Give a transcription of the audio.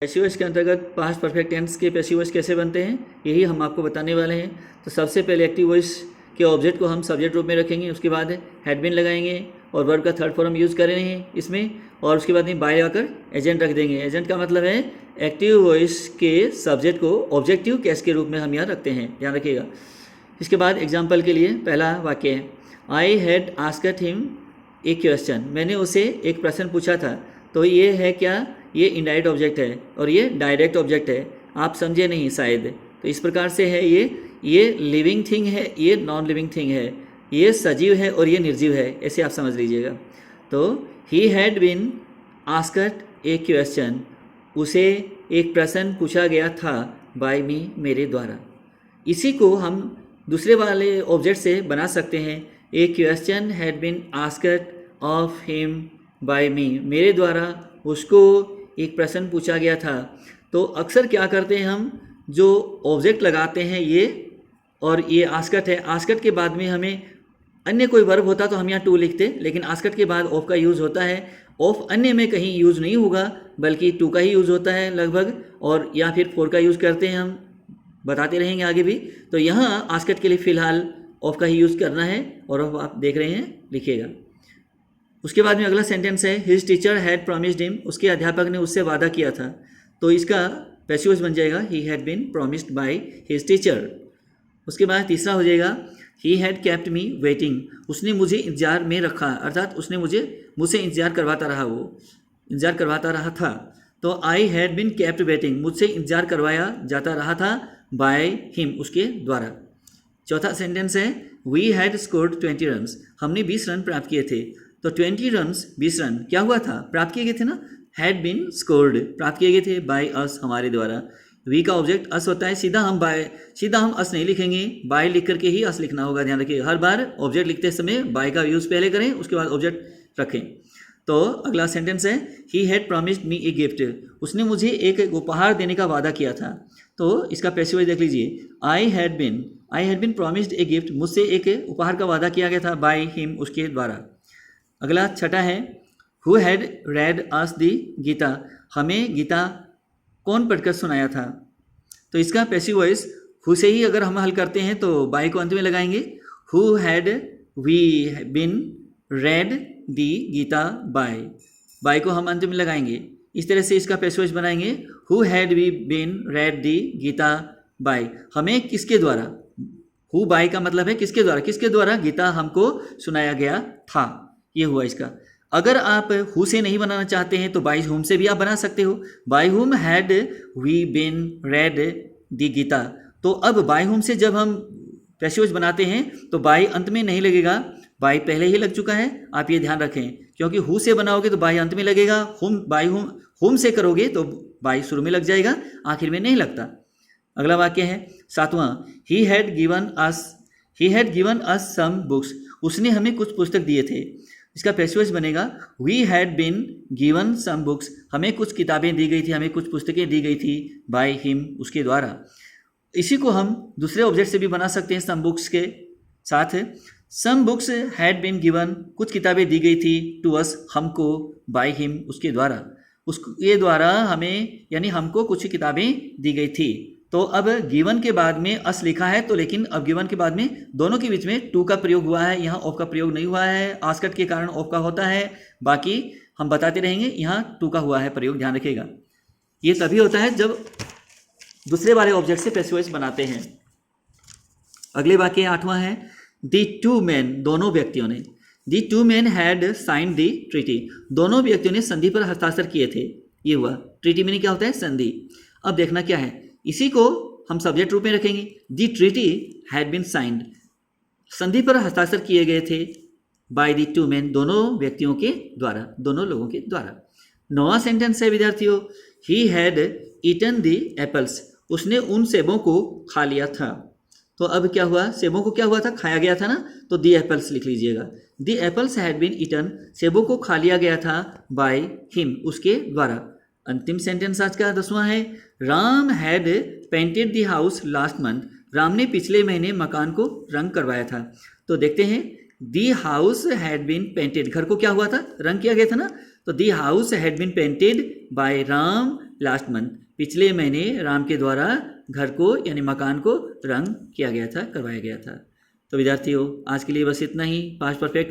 Passive voice के अंतर्गत past perfect tense के पैसिव वॉइस कैसे बनते हैं यही हम आपको बताने वाले हैं। तो सबसे पहले एक्टिव वॉइस के ऑब्जेक्ट को हम सब्जेक्ट रूप में रखेंगे, उसके बाद हैड बीन लगाएंगे और वर्ब का थर्ड फॉर्म यूज़ करेंगे इसमें, और उसके बाद में बाय आकर एजेंट रख देंगे। एजेंट का मतलब है एक्टिव वॉइस के सब्जेक्ट को ऑब्जेक्टिव केस के रूप में हम यहाँ रखते हैं, ध्यान रखिएगा। इसके बाद एग्जाम्पल के लिए पहला वाक्य है, I had asked him a question, मैंने उसे एक प्रश्न पूछा था। तो ये है क्या, ये इनडायरेक्ट ऑब्जेक्ट है और ये डायरेक्ट ऑब्जेक्ट है, आप समझे नहीं शायद। तो इस प्रकार से है ये लिविंग थिंग है, ये नॉन लिविंग थिंग है, ये सजीव है और ये निर्जीव है, ऐसे आप समझ लीजिएगा। तो he had been asked a question, उसे एक प्रश्न पूछा गया था बाय मी, मेरे द्वारा। इसी को हम दूसरे वाले ऑब्जेक्ट से बना सकते हैं, a question had been asked of him by me, मेरे द्वारा उसको एक प्रश्न पूछा गया था। तो अक्सर क्या करते हैं हम, जो ऑब्जेक्ट लगाते हैं ये, और ये आस्कट है, आस्कट के बाद में हमें अन्य कोई वर्ब होता तो हम यहाँ टू लिखते, लेकिन आस्कट के बाद ऑफ का यूज़ होता है। ऑफ अन्य में कहीं यूज़ नहीं होगा बल्कि टू का ही यूज़ होता है लगभग, और या फिर फोर का यूज़ करते हैं, हम बताते रहेंगे आगे भी। तो यहाँ आस्कट के लिए फ़िलहाल ऑफ का ही यूज़ करना है, और ऑफ आप देख रहे हैं, लिखिएगा। उसके बाद में अगला सेंटेंस है, his teacher had promised him, उसके अध्यापक ने उससे वादा किया था। तो इसका पैसिव वॉइस बन जाएगा, he had been promised by his teacher. उसके बाद तीसरा हो जाएगा, he had kept me waiting, उसने मुझे इंतजार में रखा, अर्थात उसने मुझसे इंतजार करवाता रहा, वो इंतजार करवाता रहा था। तो I had been kept waiting, मुझसे इंतजार करवाया जाता रहा था बाय हिम, उसके द्वारा। चौथा सेंटेंस है, वी हैड स्कोर्ड 20 रन्स, हमने 20 रन प्राप्त किए थे। तो 20 रन्स 20 रन क्या हुआ था, प्राप्त किए गए थे ना, हैड बीन स्कोर्ड प्राप्त किए गए थे बाय अस, हमारे द्वारा। वी का ऑब्जेक्ट अस होता है, सीधा हम अस नहीं लिखेंगे, बाय लिख करके ही अस लिखना होगा, ध्यान रखिए। हर बार ऑब्जेक्ट लिखते समय बाय का यूज़ पहले करें, उसके बाद ऑब्जेक्ट रखें। तो अगला सेंटेंस है, he had promised me a gift, उसने मुझे एक उपहार देने का वादा किया था। तो इसका पैसिव वॉइस देख लीजिए, I had been promised a gift, मुझसे एक उपहार का वादा किया गया था बाय हिम, उसके द्वारा। अगला छठा है, हु हैड रेड अस दी गीता, हमें गीता कौन पढ़कर सुनाया था। तो इसका पैसिव वॉइस हु से ही अगर हम हल करते हैं तो बाय को अंत में लगाएंगे, who had we been read the Gita by को हम अंत में लगाएंगे। इस तरह से इसका पैसिव वॉइस बनाएंगे, who had we been read the Gita by, हमें किसके द्वारा, हु बाय का मतलब है किसके द्वारा गीता हमको सुनाया गया था, ये हुआ इसका। अगर आप हु से नहीं बनाना चाहते हैं तो बाय हुम से भी आप बना सकते हो, by whom had we been read the Gita. तो अब बाय हुम से जब हम पैसिव वॉइस बनाते हैं तो बाय अंत में नहीं लगेगा, बाय पहले ही लग चुका है, आप ये ध्यान रखें। क्योंकि हु से बनाओगे तो बाय अंत में लगेगा, हुम से करोगे तो बाय शुरू में लग जाएगा, आखिर में नहीं लगता। अगला वाक्य है सातवां, he had given us some books, उसने हमें कुछ पुस्तक दिए थे। इसका पैसिव वॉइस बनेगा, we had been given some books, हमें कुछ किताबें दी गई थी, हमें कुछ पुस्तकें दी गई थी बाय हिम, उसके द्वारा। इसी को हम दूसरे ऑब्जेक्ट से भी बना सकते हैं, सम बुक्स के साथ। Some books had been given, कुछ किताबें दी गई थी, टू अस, हमको, बाय हिम, उसके द्वारा, उसके द्वारा हमें यानी हमको कुछ किताबें दी गई थी। तो अब गिवन के बाद में अस लिखा है, तो लेकिन अब गिवन के बाद में दोनों के बीच में टू का प्रयोग हुआ है, यहाँ ऑफ का प्रयोग नहीं हुआ है, आस्कट के कारण ऑफ का होता है, बाकी हम बताते रहेंगे, यहाँ टू का हुआ है प्रयोग, ध्यान रखिएगा। ये तभी होता है जब दूसरे वाले ऑब्जेक्ट से पैसिव वॉइस बनाते हैं। अगले वाक्य आठवां है, दी टू मैन, दोनों व्यक्तियों ने, the two man had signed the treaty, दोनों व्यक्तियों ने संधि पर हस्ताक्षर किए थे, ये हुआ। ट्रीटी में क्या होता है, संधि। अब देखना क्या है, इसी को हम सब्जेक्ट रूप में रखेंगे, दी ट्रीटी हैड बीन साइंड, संधि पर हस्ताक्षर किए गए थे बाय दी टू मैन, दोनों व्यक्तियों के द्वारा, दोनों लोगों के द्वारा। नौवां सेंटेंस है विद्यार्थियों, he had eaten the apples, उसने उन सेबों को खा लिया था। तो अब क्या हुआ, सेबों को क्या हुआ था, खाया गया था ना, तो दी एप्पल्स लिख लीजिएगा, दी एप्पल्स हैड बीन ईटन, सेबों को खा लिया गया था बाय हिम, उसके द्वारा। अंतिम सेंटेंस आज का 10वां है, Ram had painted the house last month, Ram ने पिछले महीने मकान को रंग करवाया था। तो देखते हैं, the house had been painted, घर को क्या हुआ था, रंग किया गया था ना, तो the house had been painted by Ram last month, पिछले महीने राम के द्वारा घर को यानी मकान को रंग किया गया था, करवाया गया था। तो विद्यार्थियों आज के लिए बस इतना ही। पास्ट परफेक्ट में